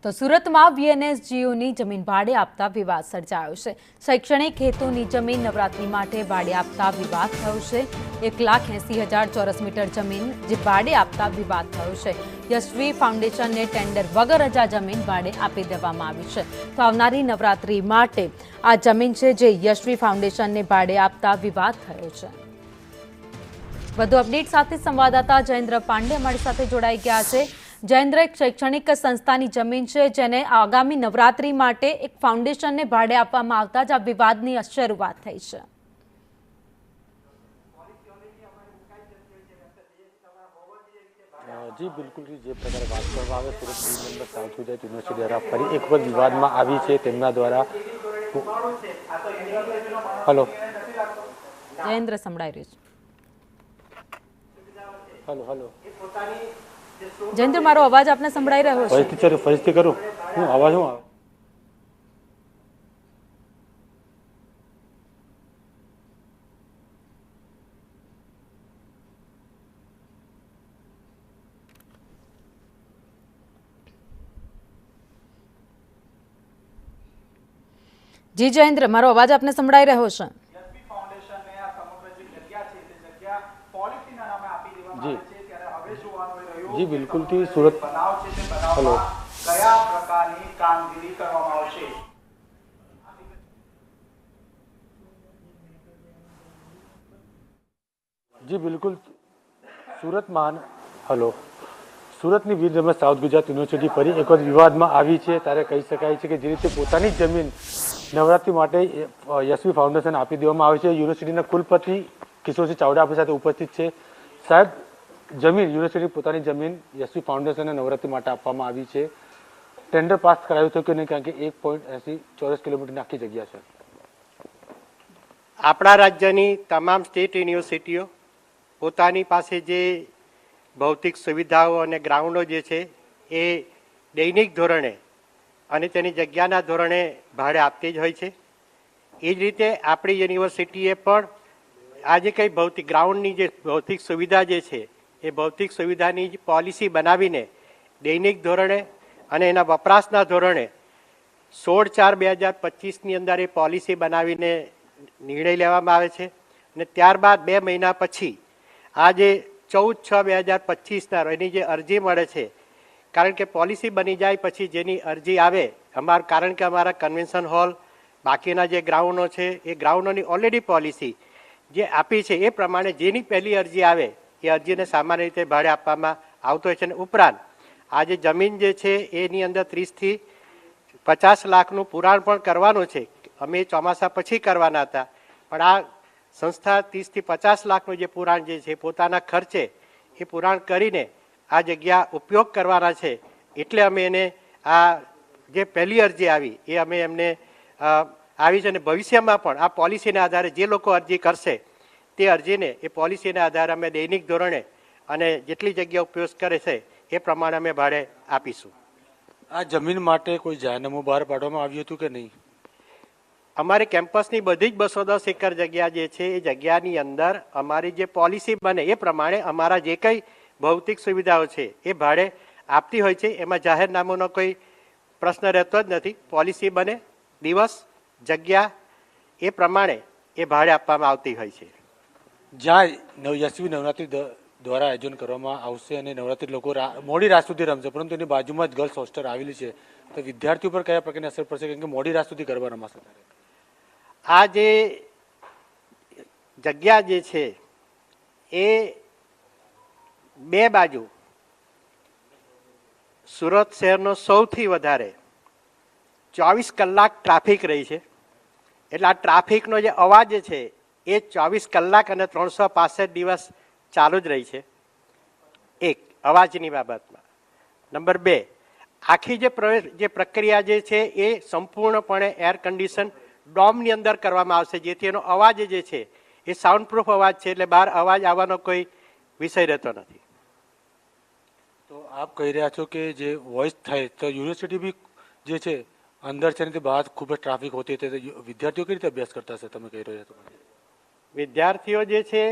તો સુરતમાં વીએનએસજીયુની જમીન ભાડે આપતા વિવાદ સર્જાયો છે। શૈક્ષણિક હેતુની જમીન નવરાત્રી માટે ભાડે આપતા વિવાદ થયો છે। 1,80,000 ચોરસ મીટર જમીન જે ભાડે આપતા વિવાદ થયો છે। યશવી ફાઉન્ડેશનને ટેન્ડર વગર જ આ જમીન ભાડે આપી દેવામાં આવી છે। તો આવનારી નવરાત્રી માટે આ જમીન છે જે યશવી ફાઉન્ડેશનને ભાડે આપતા વિવાદ થયો છે। વધુ અપડેટ સાથે સંવાદદાતા જયેન્દ્ર પાંડે અમારી સાથે જોડાઈ ગયા છે। જયેન્દ્ર, એક શૈક્ષણિક સંસ્થાની જમીન છે જેને આગામી નવરાત્રી માટે એક ફાઉન્ડેશનને ભાડે આપવામાં આવતા જ આ વિવાદની શરૂઆત થઈ છે। जी बिल्कुल जे प्रकार बात करवा सूरत नंबर साउथ गुजरात यूनिवर्सिटी द्वारा फरी एक वक्त विवाद में आई है तेमना द्वारा हेलो જયેન્દ્ર સંભળાઈ રહ્યું છે। हेलो हेलो જયેન્દ્ર, મારો અવાજ આપને સંભળાઈ રહ્યો છે? ફરીથી કરું હું અવાજ હું આવે જી જયેન્દ્ર, મારો અવાજ આપને સંભળાઈ રહ્યો છે? जी जी बिल्कुल थी सूरत हेलो जी बिल्कुल सूरत महान हेलो सूरतनी वीर नंबर साउथ गुजरात यूनिवर्सिटी फरी एक वक्त विवाद में आई है त्यारे कही शकाय छे कि जे रीते पोतानी जमीन नवरात्रि माटे यशवी फाउंडेशन आपी देवामां आवी छे। यूनिवर्सिटीना कुलपति किशोरसिंह चावड़ा आपणी साथे उपस्थित छे। साहेब, जमीन यूनिवर्सिटी पोतानी जमीन यशवी फाउंडेशन नवरात्रि माटे आपवामां आवी छे। टेन्डर पास करायुं छे के नहीं, कारण के 1.80 ચોરસ કિલોમીટરની આખી જગ્યા છે। આપણા રાજ્યની તમામ સ્ટેટ યુનિવર્સિટીઓ પોતાની પાસે જે ભૌતિક સુવિધાઓ અને ગ્રાઉન્ડો જે છે એ દૈનિક ધોરણે અને તેની જગ્યાના ધોરણે ભાડે આપતી જ હોય છે। એ જ રીતે આપણી યુનિવર્સિટીએ પણ આજે કંઈ ભૌતિક ગ્રાઉન્ડની જે ભૌતિક સુવિધા જે છે એ ભૌતિક સુવિધાની પોલિસી બનાવીને દૈનિક ધોરણે અને એના વપરાશના ધોરણે 16/4/2025ની અંદર એ પોલિસી બનાવીને નિર્ણય લેવામાં આવે છે અને ત્યારબાદ 2 મહિના પછી આજે 14/6/2025ના એની જે અરજી મળે છે, કારણ કે પોલિસી બની જાય પછી જેની અરજી આવે કારણ કે અમારા કન્વેન્શન હોલ બાકીના જે ગ્રાઉન્ડો છે એ ગ્રાઉન્ડોની ઓલરેડી પોલિસી જે આપી છે એ પ્રમાણે જેની પહેલી અરજી આવે એ અરજીને સામાન્ય રીતે ભાડે આપવામાં આવતો હોય છે। અને ઉપરાંત આ જે જમીન જે છે એની અંદર 30 થી 50 લાખનું પુરાણ પણ કરવાનું છે। અમે ચોમાસા પછી કરવાના હતા, પણ આ સંસ્થા 30 થી 50 લાખનું જે પુરાણ જે છે પોતાના ખર્ચે એ પુરાણ કરીને આ જગ્યા ઉપયોગ કરવાના છે। એટલે અમે એને આ જે પહેલી અરજી આવી એ અમે એમને આવી છે અને ભવિષ્યમાં પણ આ પોલિસીના આધારે જે લોકો અરજી કરશે તે અરજીને એ પોલિસીના આધારે અમે દૈનિક ધોરણે અને જેટલી જગ્યા ઉપયોગ કરે છે એ પ્રમાણે અમે ભાડે આપીશું। આ જમીન માટે કોઈ જાહેરનામું બહાર પાડવામાં આવ્યું હતું કે નહીં? અમારી કેમ્પસની બધી જ 210 એકર જગ્યા જે છે એ જગ્યાની અંદર અમારી જે પોલિસી બને એ પ્રમાણે અમારા જે કંઈ ભૌતિક સુવિધાઓ છે એ ભાડે આપતી હોય છે। એમાં જાહેરનામાનો કોઈ પ્રશ્ન રહેતો જ નથી। પોલિસી બને, દિવસ, જગ્યા એ પ્રમાણે એ ભાડે આપવામાં આવતી હોય છે। જ્યાં યશવી નવરાત્રી દ્વારા આયોજન કરવામાં આવશે અને નવરાત્રી લોકો મોડી રાત સુધી રમશે, પરંતુ એની બાજુમાં જ ગર્લ્સ હોસ્ટેલ આવેલી છે, તો વિદ્યાર્થીઓ પર કયા પ્રકારની અસર પડશે? કારણ કે મોડી રાત સુધી ગરબા રમાશે। આ જે જગ્યા જે છે એ બે બાજુ સુરત શહેરનો સૌથી વધારે 24 કલાક ટ્રાફિક રહી છે। એટલે આ ટ્રાફિકનો જે અવાજ છે એ 24 કલાક અને 365 દિવસ ચાલુ જ રહી છે। એક અવાજની બાબતમાં। નંબર 2, આખી જે પ્રક્રિયા જે છે એ સંપૂર્ણપણે એર કન્ડિશન ડોમની અંદર કરવામાં આવશે, જેથી એનો અવાજ જે છે એ સાઉન્ડ પ્રૂફ અવાજ છે, એટલે બહાર અવાજ આવવાનો કોઈ વિષય રહેતો નથી। તો આપ કહી રહ્યા છો કે જે વોઇસ થાય તો યુનિવર્સિટી બી જે છે અંદર છે ને તે બહાર ખૂબ જ ટ્રાફિક હોતી હતી, તો વિદ્યાર્થીઓ કઈ રીતે અભ્યાસ કરતા હશે? તમે કહી રહ્યા છો વિદ્યાર્થીઓ જે છે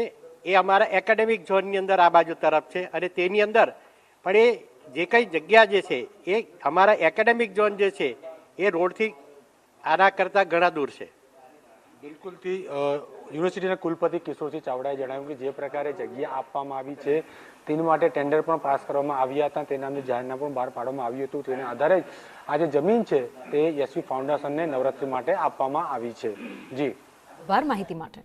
એ અમારા એકેડેમિક ઝોનની અંદર આ બાજુ તરફ છે અને તેની અંદર પણ એ જે કઈ જગ્યા જે છે એ અમારા એકેડેમિક ઝોન જે છે એ રોડથી આના કરતાં ઘણા દૂર છે. બિલકુલથી યુનિવર્સિટીના કુલપતિ કિશોરસિંહ ચાવડાએ જણાવ્યું કે જે પ્રકારે જગ્યા આપવામાં આવી છે તેની માટે ટેન્ડર પણ પાસ કરવામાં આવ્યા હતા, તેના નામનું જાહેરનામું પણ બહાર પાડવામાં આવ્યું હતું. તેના આધારે જ આ જે જમીન છે તે યશવી ફાઉન્ડેશનને નવરાત્રી માટે આપવામાં આવી છે. જી આભાર માહિતી માટે.